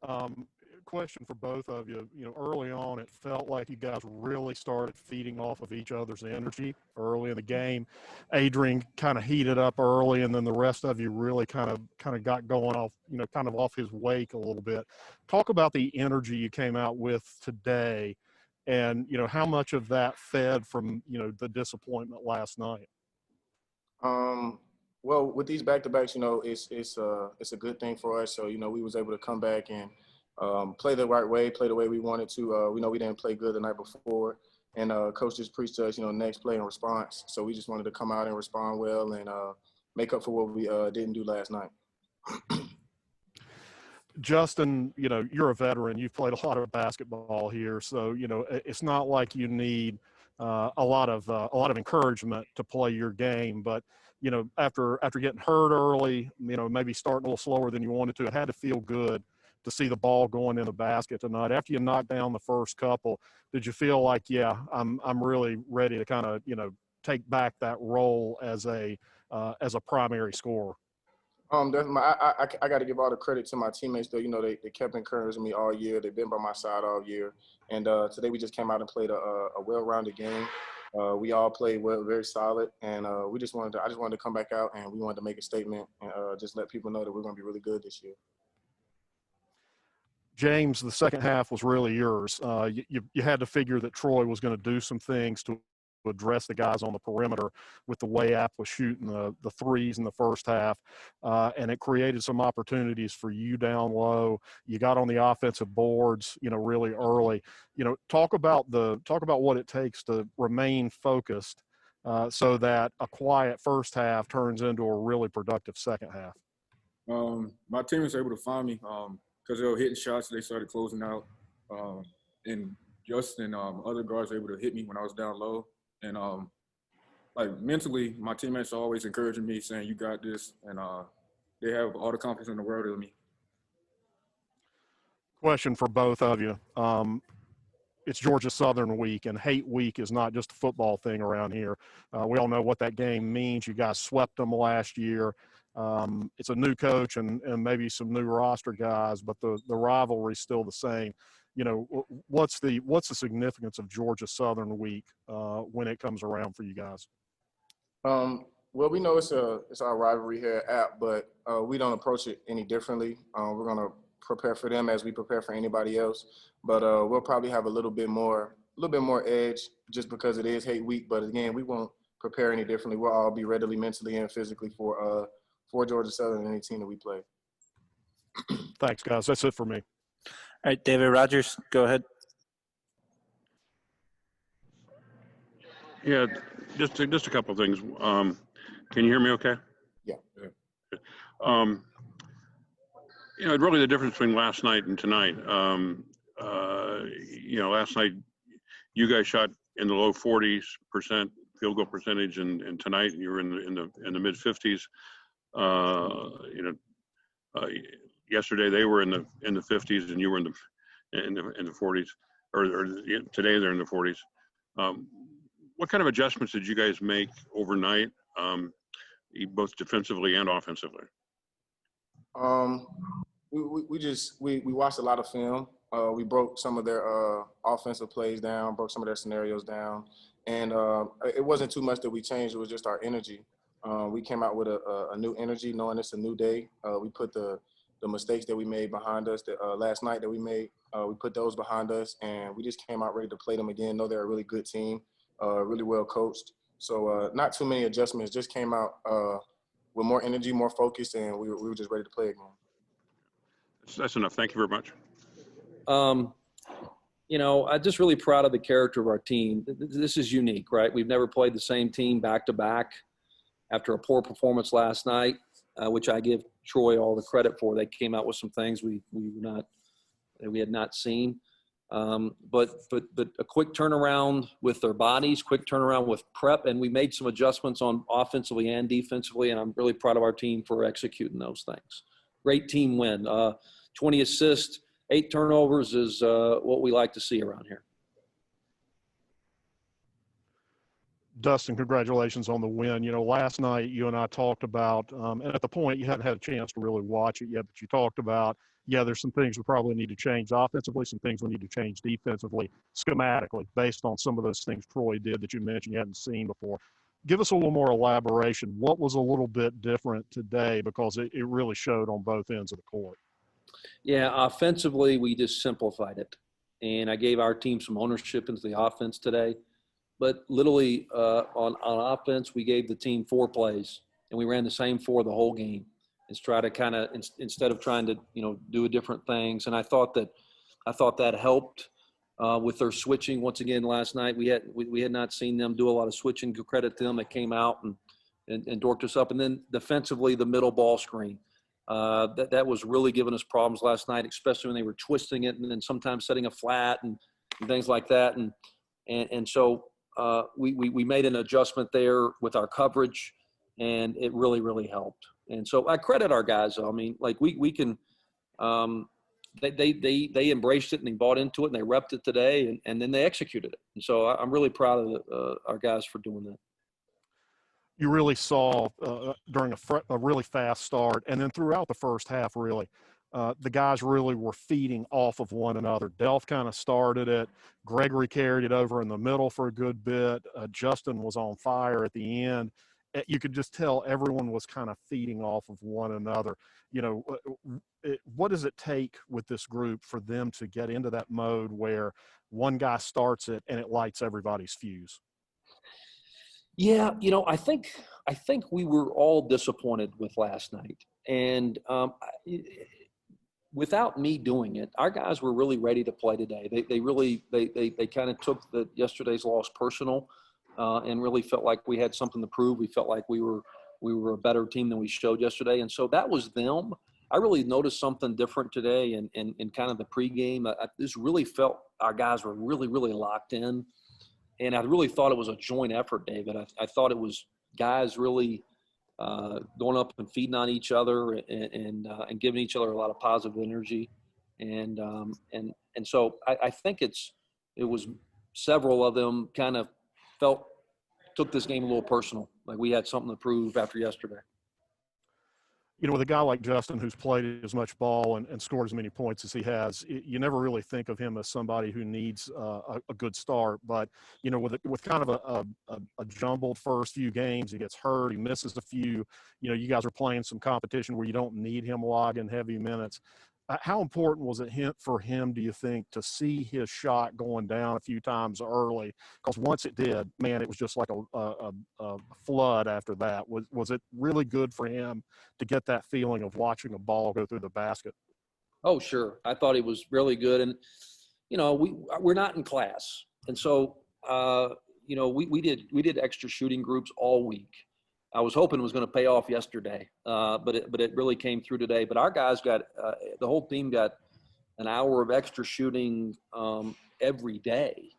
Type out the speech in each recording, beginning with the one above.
Um, Question for both of you. Early on, it felt like you guys really started feeding off of each other's energy early in the game. Adrian kind of heated up early, and then the rest of you really kind of got going off, kind of off his wake a little bit. Talk about the energy you came out with today, and how much of that fed from the disappointment last night. Um, well, with these back-to-backs, it's a good thing for us. So we was able to come back and play the right way, play the way we wanted to. We know we didn't play good the night before, and coach just preached to us, next play and response. So we just wanted to come out and respond well and make up for what we didn't do last night. Justin, you're a veteran. You've played a lot of basketball here, so it's not like you need a lot of encouragement to play your game. But after getting hurt early, maybe starting a little slower than you wanted to, it had to feel good to see the ball going in the basket tonight. After you knocked down the first couple, did you feel like, yeah, I'm really ready to kind of take back that role as a primary scorer? Definitely. I got to give all the credit to my teammates, though. They kept encouraging me all year. They've been by my side all year. And today we just came out and played a well-rounded game. We all played well, very solid. And I just wanted to come back out, and we wanted to make a statement and just let people know that we're going to be really good this year. James, the second half was really yours. You had to figure that Troy was going to do some things to address the guys on the perimeter with the way App was shooting the threes in the first half, and it created some opportunities for you down low. You got on the offensive boards, really early. Talk about what it takes to remain focused, so that a quiet first half turns into a really productive second half. My team was able to find me because they were hitting shots. They started closing out, and Justin and other guards were able to hit me when I was down low. And like mentally, my teammates are always encouraging me, saying, "You got this," and they have all the confidence in the world in me. Question for both of you. It's Georgia Southern week, and hate week is not just a football thing around here. We all know what that game means. You guys swept them last year. It's a new coach and maybe some new roster guys, but the rivalry's still the same. What's the significance of Georgia Southern week when it comes around for you guys? Well, we know it's our rivalry here at App, but we don't approach it any differently. We're gonna prepare for them as we prepare for anybody else, but we'll probably have a little bit more edge just because it is hate week. But again, we won't prepare any differently. We'll all be readily, mentally, and physically for Georgia Southern and any team that we play. Thanks, guys. That's it for me. All right, David Rogers, go ahead. Yeah, just a couple of things. Can you hear me okay? Yeah. Really the difference between last night and tonight. Last night you guys shot in the low 40% field goal percentage, and tonight you were in the mid 50s. Yesterday they were in the 50s, and you were in the 40s, or today they're in the 40s. What kind of adjustments did you guys make overnight, both defensively and offensively? We watched a lot of film. We broke some of their offensive plays down, broke some of their scenarios down, and it wasn't too much that we changed. It was just our energy. We came out with a new energy, knowing it's a new day. We put the mistakes that we made behind us last night that we made. We put those behind us, and we just came out ready to play them again. Know they're a really good team, really well coached. So not too many adjustments. Just came out with more energy, more focus, and we were just ready to play again. That's enough. Thank you very much. I'm just really proud of the character of our team. This is unique, right? We've never played the same team back to back after a poor performance last night, which I give Troy all the credit for. They came out with some things we had not seen. But a quick turnaround with their bodies, quick turnaround with prep, and we made some adjustments on offensively and defensively, and I'm really proud of our team for executing those things. Great team win. 20 assists, 8 turnovers is what we like to see around here. Dustin, congratulations on the win. Last night you and I talked about, and at the point you hadn't had a chance to really watch it yet, but you talked about yeah, there's some things we probably need to change offensively, some things we need to change defensively, schematically, based on some of those things Troy did that you mentioned you hadn't seen before. Give us a little more elaboration. What was a little bit different today? Because it really showed on both ends of the court. Yeah, offensively, we just simplified it. And I gave our team some ownership into the offense today. But literally on offense, we gave the team 4 plays, and we ran the same 4 the whole game. Is try to kind of instead of trying to do different things. And I thought that helped with their switching. Once again, last night we had not seen them do a lot of switching. Good credit to them. They came out and dorked us up. And then defensively, the middle ball screen. That was really giving us problems last night, especially when they were twisting it and then sometimes setting a flat and things like that. And so we made an adjustment there with our coverage, and it really, really helped. And so I credit our guys. I mean, like we can they embraced it and they bought into it and they repped it today and then they executed it. And so I'm really proud of our guys for doing that. You really saw during a really fast start, and then throughout the first half, really, the guys really were feeding off of one another. Delph kind of started it. Gregory carried it over in the middle for a good bit. Justin was on fire at the end. You could just tell everyone was kind of feeding off of one another. What does it take with this group for them to get into that mode where one guy starts it and it lights everybody's fuse? Yeah, I think we were all disappointed with last night, and without me doing it, our guys were really ready to play today. They kind of took yesterday's loss personal, and really felt like we had something to prove. We felt like we were a better team than we showed yesterday, and so that was them. I really noticed something different today, in kind of the pregame. I just really felt our guys were really, really locked in. And I really thought it was a joint effort, David. I thought it was guys really going up and feeding on each other and giving each other a lot of positive energy. And so I think it was several of them kind of took this game a little personal, like we had something to prove after yesterday. With a guy like Justin who's played as much ball and scored as many points as he has, you never really think of him as somebody who needs a good start. But, with kind of a jumbled first few games, he gets hurt, he misses a few. You guys are playing some competition where you don't need him logging heavy minutes. How important was it for him, do you think, to see his shot going down a few times early? Because once it did, man, it was just like a flood after that. Was it really good for him to get that feeling of watching a ball go through the basket? Oh, sure. I thought it was really good. And, we're not in class. And so, we did extra shooting groups all week. I was hoping it was going to pay off yesterday, but it really came through today. But our guys got the whole team got an hour of extra shooting every day,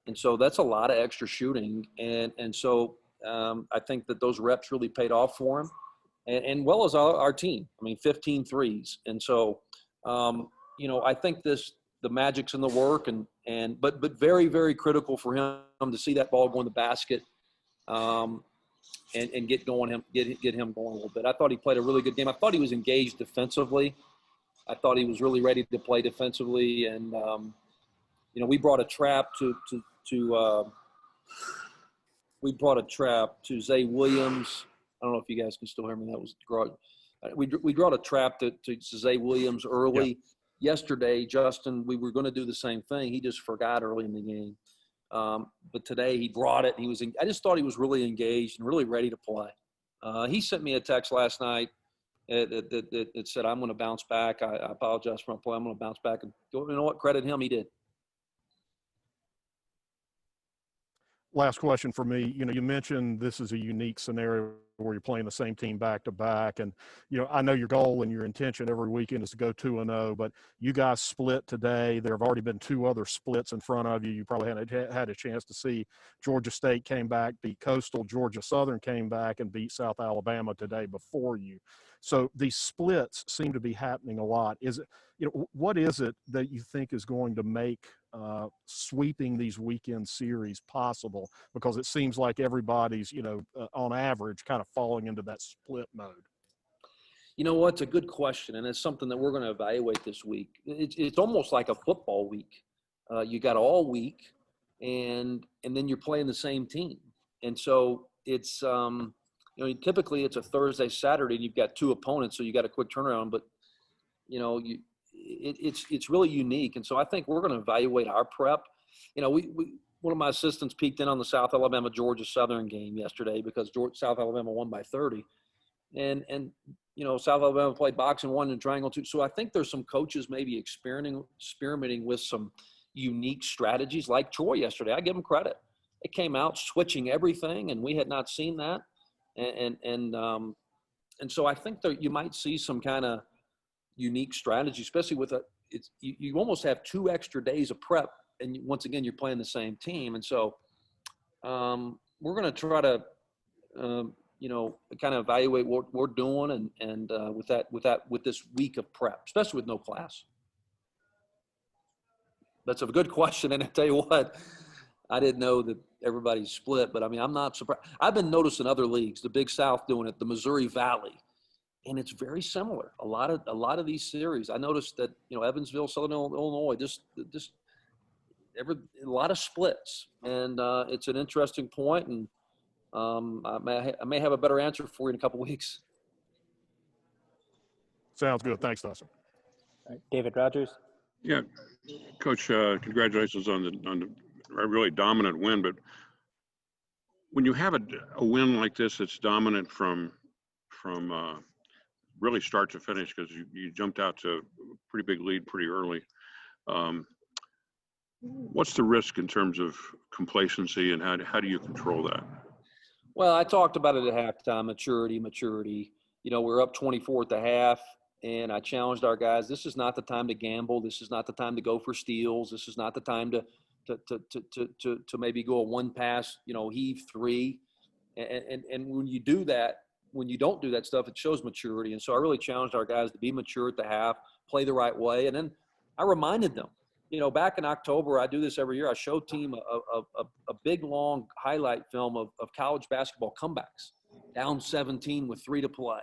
and so that's a lot of extra shooting. And so I think that those reps really paid off for him, and well as our team. I mean, 15 threes, and so I think the magic's in the work, but very, very critical for him to see that ball go in the basket. And get him going a little bit. I thought he played a really good game. I thought he was engaged defensively. I thought he was really ready to play defensively. And we brought a trap to Zay Williams. I don't know if you guys can still hear me. That was we brought a trap to Zay Williams early. Yeah. Yesterday, Justin, we were going to do the same thing. He just forgot early in the game. But today he brought it. I just thought he was really engaged and really ready to play. He sent me a text last night that said, "I'm going to bounce back. I apologize for my play. I'm going to bounce back." And you know what? Credit him. He did. Last question for me. You mentioned this is a unique scenario where you're playing the same team back to back. And, I know your goal and your intention every weekend is to go 2-0, but you guys split today. There have already been 2 other splits in front of you. You probably had a chance to see Georgia State came back, beat Coastal. Georgia Southern came back and beat South Alabama today before you. So these splits seem to be happening a lot. What is it that you think is going to make sweeping these weekend series possible? Because it seems like everybody's, on average, kind of falling into that split mode. You know what? It's a good question, and it's something that we're going to evaluate this week. It's almost like a football week. You got all week, and then you're playing the same team, and so it's typically it's a Thursday, Saturday, and you've got two opponents, so you got a quick turnaround. But it's really unique, and so I think we're going to evaluate our prep. One of my assistants peeked in on the South Alabama Georgia Southern game yesterday because South Alabama won by 30. And South Alabama played boxing 1 and triangle 2. So I think there's some coaches maybe experimenting with some unique strategies like Troy yesterday. I give them credit. It came out switching everything, and we had not seen that. And so I think that you might see some kind of unique strategy, especially with you almost have 2 extra days of prep, and once again you're playing the same team. And so we're going to try to kind of evaluate what we're doing and with this week of prep, especially with no class. That's a good question. And I tell you what, I didn't know that everybody's split, but I mean, I'm not surprised. I've been noticing other leagues, the Big South doing it, the Missouri Valley, and it's very similar. A lot of these series, I noticed that, Evansville, Southern Illinois, a lot of splits, and it's an interesting point, and I may have a better answer for you in a couple weeks. Sounds good. Thanks, Dustin. All right, David Rogers. Yeah, Coach, congratulations on the really dominant win. But when you have a win like this, it's dominant from really start to finish, because you jumped out to a pretty big lead pretty early. What's the risk in terms of complacency, and how do you control that? Well, I talked about it at halftime, maturity. We're up 24 at the half, and I challenged our guys. This is not the time to gamble. This is not the time to go for steals. This is not the time to maybe go a one pass, heave 3. And when you do that, when you don't do that stuff, it shows maturity. And so I really challenged our guys to be mature at the half, play the right way. And then I reminded them, back in October, I do this every year. I show team a big, long highlight film of college basketball comebacks, down 17 with 3 to play.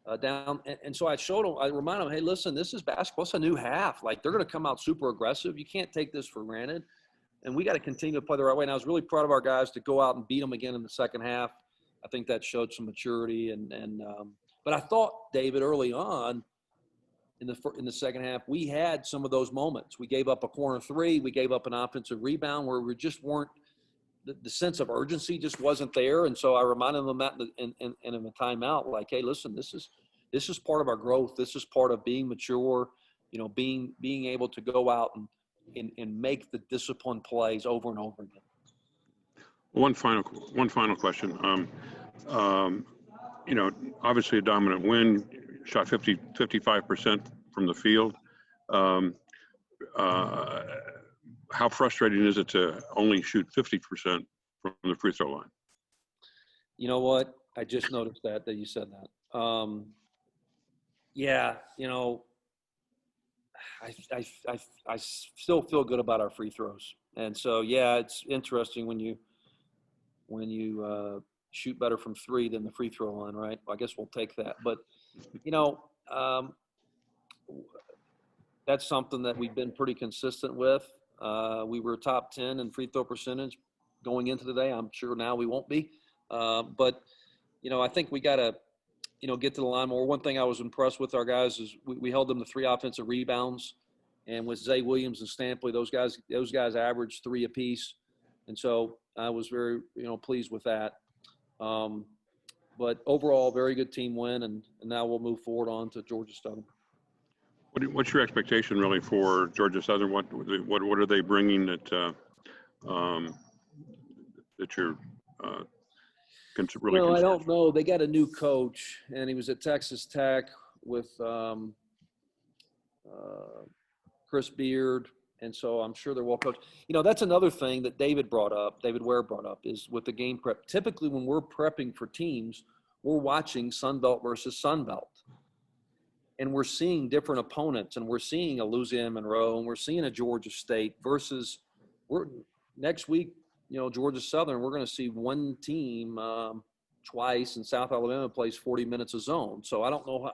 And so I showed them, I reminded them, hey, listen, this is basketball. It's a new half. Like, they're going to come out super aggressive. You can't take this for granted. And we got to continue to play the right way. And I was really proud of our guys to go out and beat them again in the second half. I think that showed some maturity. But I thought, David, early on in the second half, we had some of those moments. We gave up a corner 3. We gave up an offensive rebound where we just weren't – the sense of urgency just wasn't there. And so I reminded them that in a timeout, like, hey, listen, this is part of our growth. This is part of being mature, being able to go out and make the disciplined plays over and over again. One final question. Obviously a dominant win, shot 55% from the field. How frustrating is it to only shoot 50% from the free throw line? You know what? I just noticed that you said that. I still feel good about our free throws. And so, yeah, it's interesting when you shoot better from 3 than the free throw line, right? I guess we'll take that. But, that's something that we've been pretty consistent with. We were top 10 in free throw percentage going into the day. I'm sure now we won't be. But I think we got to, get to the line more. One thing I was impressed with our guys is we held them to 3 offensive rebounds. And with Zay Williams and Stampley, those guys averaged 3 apiece. And so I was very, pleased with that. But overall, very good team win, and now we'll move forward on to Georgia Southern. What's your expectation really for Georgia Southern? What are they bringing that you're really? I don't know. They got a new coach, and he was at Texas Tech with Chris Beard. And so I'm sure they're well coached. That's another thing that David Ware brought up, is with the game prep. Typically, when we're prepping for teams, we're watching Sun Belt versus Sun Belt. And we're seeing different opponents, and we're seeing a Louisiana Monroe, and we're seeing a Georgia State versus next week, Georgia Southern, we're going to see one team twice, and South Alabama plays 40 minutes of zone. So I don't know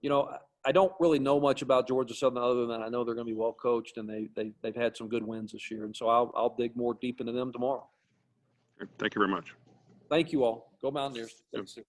you know, I don't really know much about Georgia Southern other than I know they're going to be well coached and they've had some good wins this year. And so I'll dig more deep into them tomorrow. Thank you very much. Thank you all. Go Mountaineers. Yep. Thanks.